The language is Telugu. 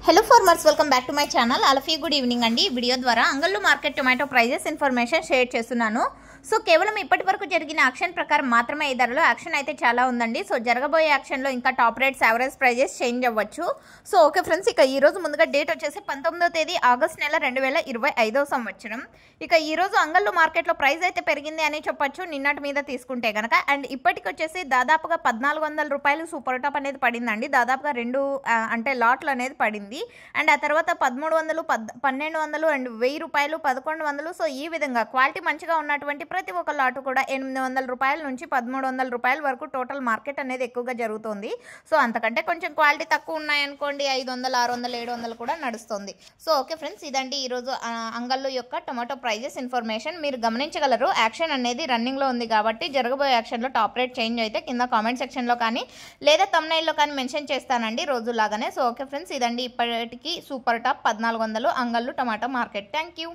Hello farmers welcome back to my channel all of you good evening అండి। ఈ వీడియో ద్వారా Angallu market tomato prices information share చేస్తున్నాను। సో కేవలం ఇప్పటి వరకు జరిగిన యాక్షన్ ప్రకారం మాత్రమే ఈ ధరలో యాక్షన్ అయితే చాలా ఉందండి। సో జరగబోయే యాక్షన్ లో ఇంకా top rates average prices change అవ్వచ్చు। సో ఓకే ఫ్రెండ్స్, ఇక ఈ రోజు ముందుగా డేట్ వచ్చేసి 19వ తేదీ ఆగస్ట్ నెల 2025వ సంవత్సరం। ఇక ఈ రోజు అంగళ్ళు మార్కెట్ లో ప్రైస్ అయితే పెరిగింది అని చెప్పొచ్చు నిన్నటి మీద తీసుకుంటే గనక। అండ్ ఇప్పటికి వచ్చేసి దాదాపుగా 1400 రూపాయలు సూపర్ టాప్ అనేది పడిందండి। దాదాపుగా రెండు అంటే లాట్లు అనేది పడింది। అండ్ ఆ తర్వాత 1300, 1200 అండ్ 1000 రూపాయలు, 1100। సో ఈ విధంగా క్వాలిటీ మంచిగా ఉన్నటువంటి ప్రతి ఒక్క లాటు కూడా 800 రూపాయల నుంచి 1300 రూపాయల వరకు టోటల్ మార్కెట్ అనేది ఎక్కువగా జరుగుతుంది। సో అంతకంటే కొంచెం క్వాలిటీ తక్కువ ఉన్నాయనుకోండి 500, 600, 700 కూడా నడుస్తుంది। సో ఓకే ఫ్రెండ్స్, ఇదండి ఈరోజు అంగళ్ళు యొక్క టొమాటో ప్రైజెస్ ఇన్ఫర్మేషన్। మీరు గమనించగలరు యాక్షన్ అనేది రన్నింగ్లో ఉంది కాబట్టి జరగబోయే యాక్షన్లో టాప్ రేట్ చేంజ్ అయితే కింద కామెంట్ సెక్షన్లో కానీ లేదా థంబ్నెయిల్లో కానీ మెన్షన్ చేస్తానండి రోజులాగానే। సో ఓకే ఫ్రెండ్స్, ఇదండి ఇప్పటికి సూపర్ టాప్ 1400 అంగళ్ళు టొమాటో మార్కెట్। Thank you.